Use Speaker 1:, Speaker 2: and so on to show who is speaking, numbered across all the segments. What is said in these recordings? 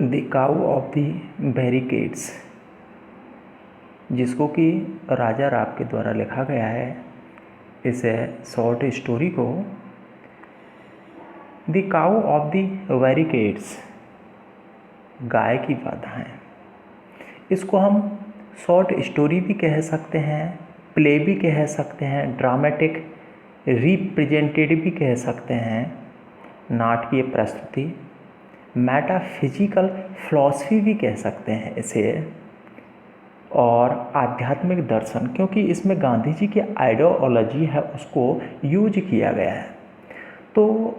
Speaker 1: The cow of the barricades, जिसको कि राजा राव के द्वारा लिखा गया है। इस शॉर्ट स्टोरी को the cow of the barricades, गाय की बाधाएं, इसको हम शॉर्ट स्टोरी भी कह सकते हैं, प्ले भी कह सकते हैं, ड्रामेटिक रिप्रेजेंटेड भी कह सकते हैं, नाटकीय प्रस्तुति, मेटाफिजिकल फिलॉसफी भी कह सकते हैं इसे, और आध्यात्मिक दर्शन, क्योंकि इसमें गांधी जी की आइडियोलॉजी है उसको यूज किया गया है। तो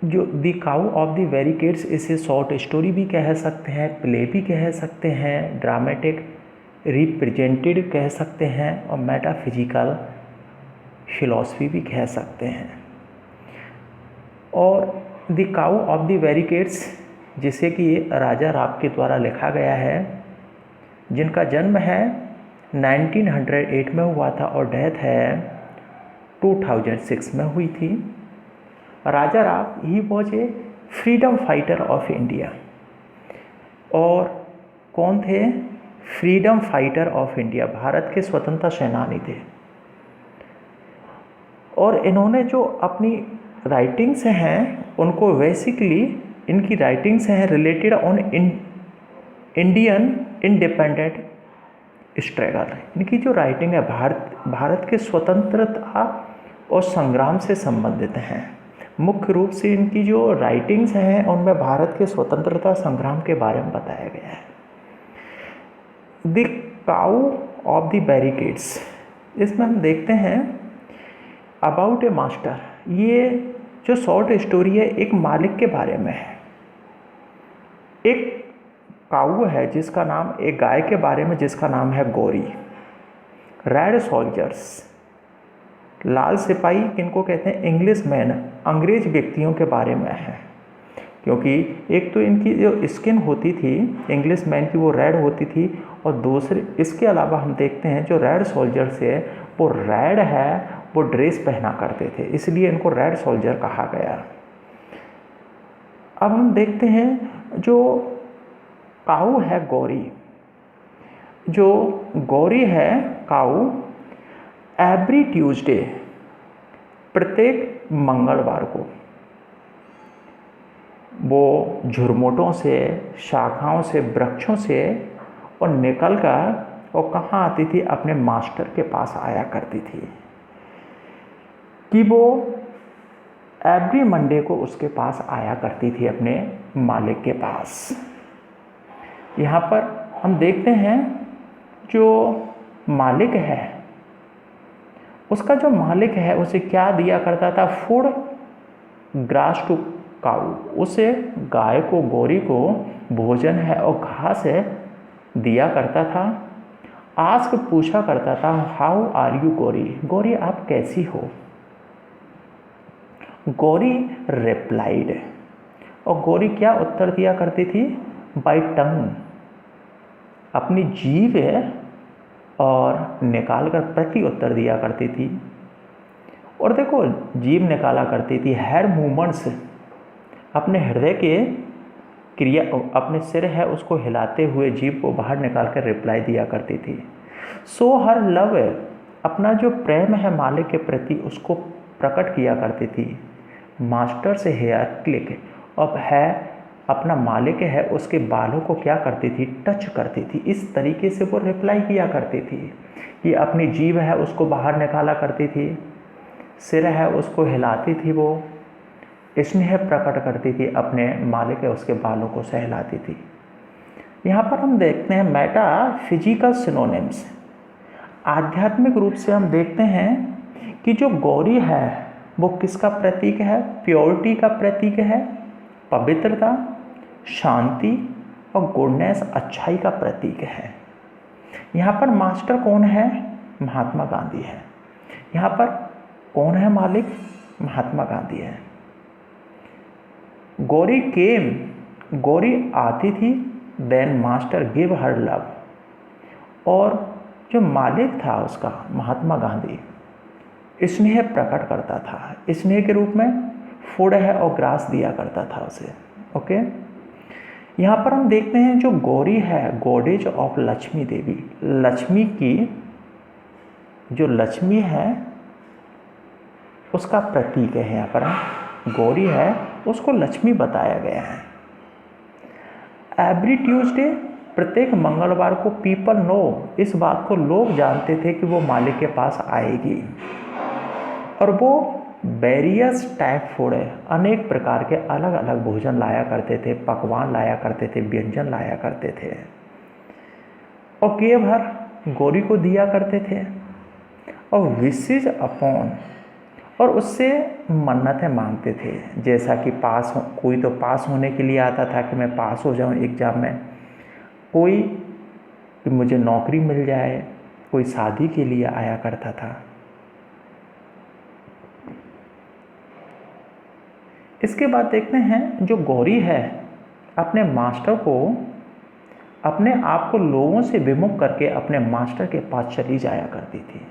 Speaker 1: जो the cow of the barricades, इसे शॉर्ट स्टोरी भी कह सकते हैं, प्ले भी कह सकते हैं, ड्रामेटिक रिप्रेजेंटेड कह सकते हैं, और मेटाफिजिकल फिलॉसफी भी कह सकते हैं। और the cow of the barricades, जिसे कि राजा राव के द्वारा लिखा गया है, जिनका जन्म है 1908 में हुआ था और डेथ है 2006 में हुई थी। Raja Rao he was a freedom fighter of India. और कौन थे? Freedom fighter of India, Bharat के स्वतंत्रता सेनानी थे। और इन्होंने जो अपनी राइटिंग्स हैं उनको बेसिकली, इनकी राइटिंग्स हैं related on Indian independent struggle. इनकी जो राइटिंग है भारत के स्वतंत्रता और संग्राम से संबंधित हैं। मुख्य रूप से इनकी जो राइटिंग्स हैं उनमें भारत के स्वतंत्रता संग्राम के बारे में बताया गया है। The cow of the barricades, इसमें हम देखते हैं अबाउट ए मास्टर। ये जो शॉर्ट स्टोरी है एक मालिक के बारे में है। एक काऊ है जिसका नाम, एक गाय के बारे में जिसका नाम है गौरी। रेड सोल्जर्स, लाल सिपाही किनको कहते हैं? इंग्लिश मैन, अंग्रेज व्यक्तियों के बारे में है। क्योंकि एक तो इनकी जो स्किन होती थी इंग्लिश मैन की वो रेड होती थी, और दूसरे इसके अलावा हम देखते हैं जो रेड सोल्जर्स है वो रेड है, वो ड्रेस पहना करते थे, इसलिए इनको रेड सोल्जर कहा गया। अब हम देखते हैं जो काऊ है गौरी, जो गौरी है काऊ, एवरी ट्यूसडे, प्रत्येक मंगलवार को वो झुरमुटों से, शाखाओं से, वृक्षों से और निकलकर और कहाँ आती थी? अपने मास्टर के पास आया करती थी। कि वो एवरी मंडे को उसके पास आया करती थी, अपने मालिक के पास। यहाँ पर हम देखते हैं जो मालिक है, उसका जो मालिक है उसे क्या दिया करता था? फूड ग्रास टू काऊ, उसे गाय को, गौरी को भोजन है और घास है दिया करता था। आस्क, पूछा करता था, how are you Gauri, Gauri आप कैसी हो? गौरी रिप्लाइड, और गौरी क्या उत्तर दिया करती थी? बाय टंग, अपनी जीभ और निकाल कर प्रति उत्तर दिया करती थी। और देखो, जीभ निकाला करती थी, हेड मूवमेंट्स, अपने हृदय के क्रिया, अपने सिर है उसको हिलाते हुए जीभ को बाहर निकाल कर रिप्लाई दिया करती थी। सो हर लव, अपना जो प्रेम है मालिक के प्रति उसको प्रकट किया करती थी। मास्टर से हेयर क्लिक, अब है अपना मालिक है उसके बालों को क्या करती थी? टच करती थी। इस तरीके से वो रिप्लाई किया करती थी कि अपनी जीभ है उसको बाहर निकाला करती थी, सिर है उसको हिलाती थी, वो स्नेह प्रकट करती थी, अपने मालिक है उसके बालों को सहलाती थी। यहाँ पर हम देखते हैं मेटा फिजिकल सिनोनिम्स। आध्यात्मिक रूप से हम देखते हैं कि जो गौरी है वो किसका प्रतीक है? प्योरिटी का प्रतीक है, पवित्रता, शांति और गुडनेस, अच्छाई का प्रतीक है। यहाँ पर मास्टर कौन है? महात्मा गांधी है। यहाँ पर कौन है मालिक? महात्मा गांधी है। गौरी केम, गौरी आती थी, then master give her love, और जो मालिक था उसका महात्मा गांधी स्नेह प्रकट करता था, स्नेह के रूप में फूड है और ग्रास दिया करता था उसे। ओके। यहाँ पर हम देखते हैं जो गौरी है, गॉडेज ऑफ लक्ष्मी देवी, लक्ष्मी की जो लक्ष्मी है उसका प्रतीक है। यहाँ पर गौरी है उसको लक्ष्मी बताया गया है। एवरी ट्यूसडे, प्रत्येक मंगलवार को पीपल नो, इस बात को लोग जानते थे कि वो मालिक के पास आएगी, और वो वेरियस टाइप फूड है, अनेक प्रकार के अलग अलग भोजन लाया करते थे, पकवान लाया करते थे, व्यंजन लाया करते थे, और केवल भर गौरी को दिया करते थे, और विशेष अपॉन, और उससे मन्नतें मांगते थे। जैसा कि कोई तो पास होने के लिए आता था कि मैं पास हो जाऊं एग्ज़ाम में, कोई कि मुझे नौकरी मिल जाए, कोई शादी के लिए आया करता था। इसके बाद देखते हैं जो गौरी है अपने मास्टर को, अपने आप को लोगों से विमुख करके अपने मास्टर के पास चली जाया करती थी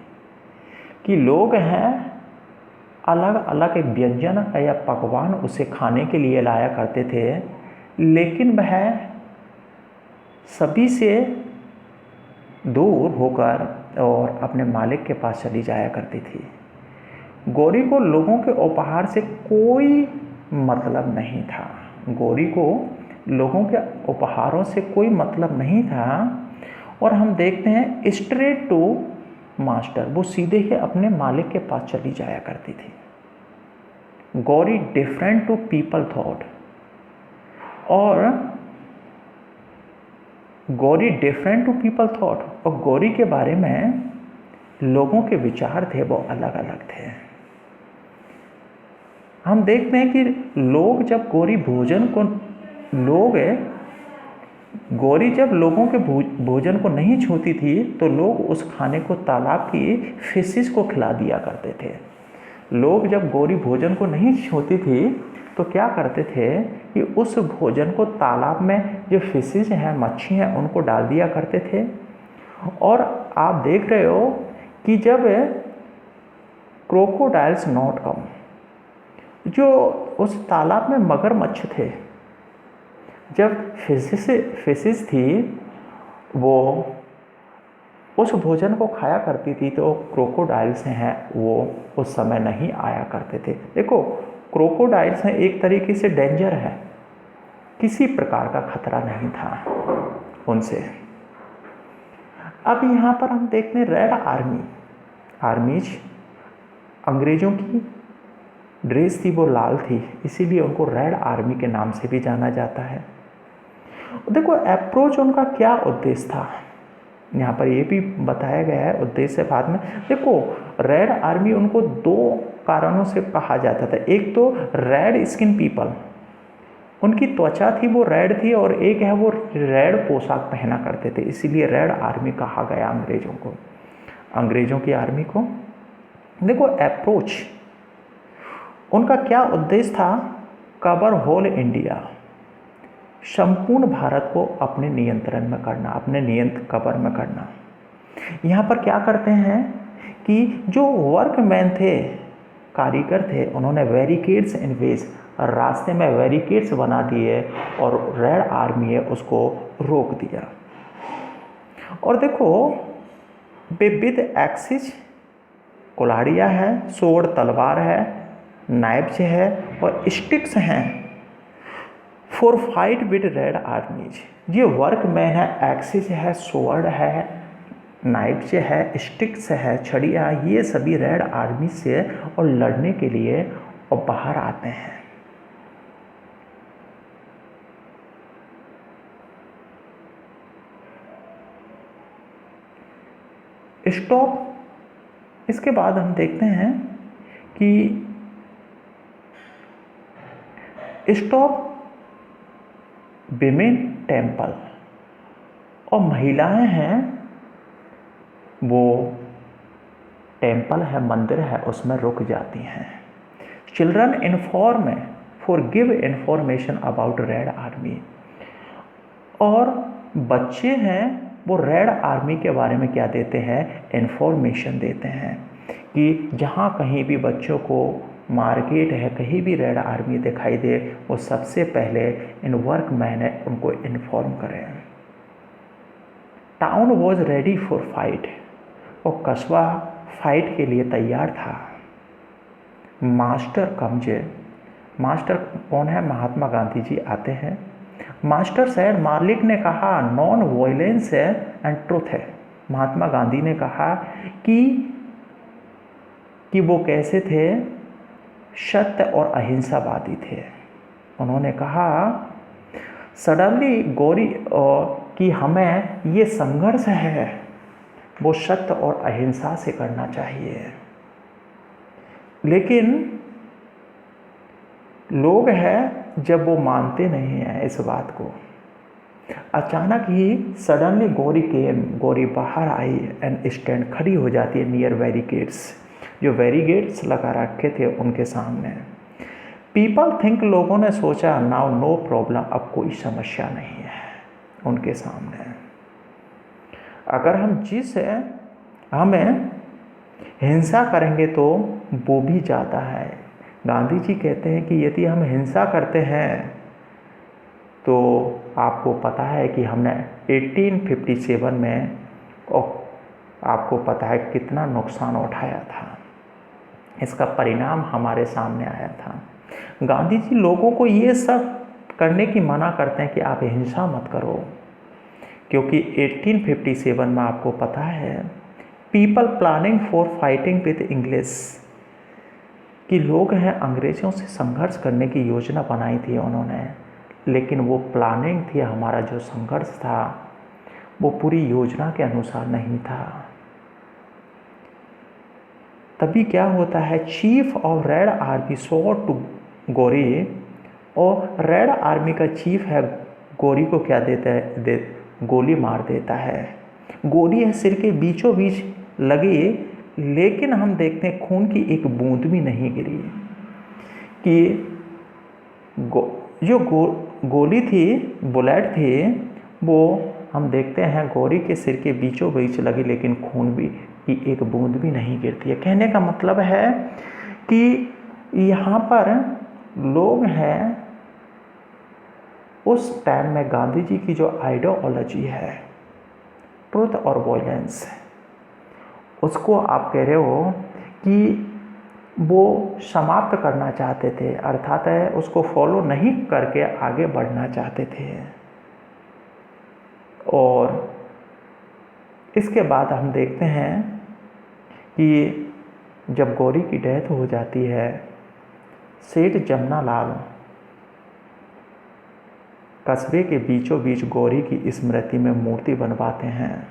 Speaker 1: कि लोग हैं अलग अलग व्यंजन या पकवान उसे खाने के लिए लाया करते थे, लेकिन वह सभी से दूर होकर और अपने मालिक के पास चली जाया करती थी। गौरी को लोगों के उपहार से कोई मतलब नहीं था, गौरी को लोगों के उपहारों से कोई मतलब नहीं था। और हम देखते हैं स्ट्रेट टू मास्टर, वो सीधे ही अपने मालिक के पास चली जाया करती थी। Gauri different to people thought, और Gauri different to people thought, और गौरी के बारे में लोगों के विचार थे वो अलग अलग थे। हम देखते हैं कि लोग जब गौरी जब लोगों के भोजन को नहीं छूती थी तो लोग उस खाने को तालाब की फिशिस को खिला दिया करते थे। लोग जब गौरी भोजन को नहीं छूती थी तो क्या करते थे कि उस भोजन को तालाब में जो फिशिस हैं, मच्छी हैं, उनको डाल दिया करते थे। और आप देख रहे हो कि जब क्रोकोडाइल्स नॉट कम, जो उस तालाब में मगरमच्छ थे, जब फिशिस थी वो उस भोजन को खाया करती थी तो क्रोकोडाइल्स हैं वो उस समय नहीं आया करते थे। देखो क्रोकोडाइल्स हैं एक तरीके से डेंजर है, किसी प्रकार का खतरा नहीं था उनसे। अब यहाँ पर हम देखते हैं रेड आर्मीज, अंग्रेज़ों की ड्रेस थी वो लाल थी, इसीलिए उनको रेड आर्मी के नाम से भी जाना जाता है। देखो अप्रोच उनका क्या उद्देश्य था, यहाँ पर ये भी बताया गया है उद्देश्य बाद में। देखो रेड आर्मी उनको दो कारणों से कहा जाता था। एक तो रेड स्किन पीपल, उनकी त्वचा थी वो रेड थी, और एक है वो रेड पोशाक पहना करते थे, इसीलिए रेड आर्मी कहा गया अंग्रेज़ों की आर्मी को। देखो अप्रोच उनका क्या उद्देश्य था, कवर होल इंडिया, संपूर्ण भारत को अपने नियंत्रण में करना, अपने कवर में करना। यहाँ पर क्या करते हैं कि जो वर्कमैन थे, कारीगर थे, उन्होंने बैरिकेड्स इन वेज, रास्ते में बैरिकेड्स बना दिए और रेड आर्मी है उसको रोक दिया। और देखो विद एक्सिस, कुल्हाड़ियाँ हैं, सोर्ड तलवार है, नाइफ्स है और स्टिक्स हैं फॉर फाइट विद रेड आर्मीज। ये वर्कमैन है, एक्सिस है, सोर्ड है, नाइफ्स है, स्टिक्स है, छड़ियाँ, ये सभी रेड आर्मी से और लड़ने के लिए और बाहर आते हैं। स्टॉप, इसके बाद हम देखते हैं कि स्टॉप विमेन टेम्पल, और महिलाएं हैं वो टेम्पल है, मंदिर है, उसमें रुक जाती हैं। Children inform for give information about red army, और बच्चे हैं वो रेड आर्मी के बारे में क्या देते हैं, इन्फॉर्मेशन देते हैं कि जहाँ कहीं भी बच्चों को मार्केट है, कहीं भी रेड आर्मी दिखाई दे, वो सबसे पहले इन वर्कमैन है उनको इन्फॉर्म करें। Town was ready for fight, और कस्बा फाइट के लिए तैयार था। मास्टर कमजे, मास्टर कौन है? महात्मा गांधी जी आते हैं। मास्टर सैड, मालिक ने कहा नॉन वायलेंस है एंड ट्रुथ है। महात्मा गांधी ने कहा कि वो कैसे थे? सत्य और अहिंसावादी थे। उन्होंने कहा सडनली गौरी कि हमें ये संघर्ष है वो सत्य और अहिंसा से करना चाहिए, लेकिन लोग हैं जब वो मानते नहीं हैं इस बात को। अचानक ही सडनली गौरी बाहर आई एंड स्टैंड, खड़ी हो जाती है नियर बैरिकेड्स, जो बैरिकेड्स लगा रखे थे उनके सामने। पीपल थिंक, लोगों ने सोचा नाउ नो प्रॉब्लम, अब कोई समस्या नहीं है उनके सामने। अगर हमें हिंसा करेंगे तो वो भी जाता है। गांधी जी कहते हैं कि यदि हम हिंसा करते हैं तो आपको पता है कि हमने 1857 में आपको पता है कितना नुकसान उठाया था, इसका परिणाम हमारे सामने आया था। गांधी जी लोगों को ये सब करने की मना करते हैं कि आप हिंसा मत करो, क्योंकि 1857 में आपको पता है people planning for fighting with English, कि लोग हैं अंग्रेज़ों से संघर्ष करने की योजना बनाई थी उन्होंने, लेकिन वो प्लानिंग थी, हमारा जो संघर्ष था वो पूरी योजना के अनुसार नहीं था। तभी क्या होता है, chief of red army sought to Gauri, और रेड आर्मी का चीफ है गौरी को क्या देता है? गोली मार देता है। गोली है सिर के बीचों बीच लगी, लेकिन हम देखते हैं खून की एक बूंद भी नहीं गिरी। कि जो गोली थी, बुलेट थी, वो हम देखते हैं गौरी के सिर के बीचों बीच लगी, लेकिन खून भी की एक बूंद भी नहीं गिरती है। कहने का मतलब है कि यहाँ पर लोग हैं, उस टाइम में गांधी जी की जो आइडियोलॉजी है ट्रुथ और वॉयलेंस, उसको आप कह रहे हो कि वो समाप्त करना चाहते थे, अर्थात है उसको फॉलो नहीं करके आगे बढ़ना चाहते थे। और इसके बाद हम देखते हैं कि जब गौरी की डेथ हो जाती है, सेठ जमनालाल कस्बे के बीचों बीच गौरी की स्मृति में मूर्ति बनवाते हैं।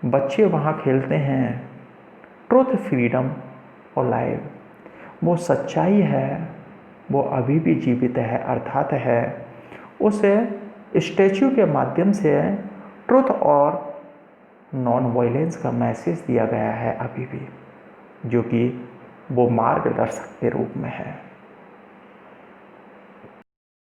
Speaker 1: बच्चे वहाँ खेलते हैं। ट्रुथ, फ्रीडम और लाइफ, वो सच्चाई है, वो अभी भी जीवित है, अर्थात है उस स्टैचू के माध्यम से ट्रुथ और नॉन वायलेंस का मैसेज दिया गया है अभी भी, जो कि वो मार्गदर्शक के रूप में है।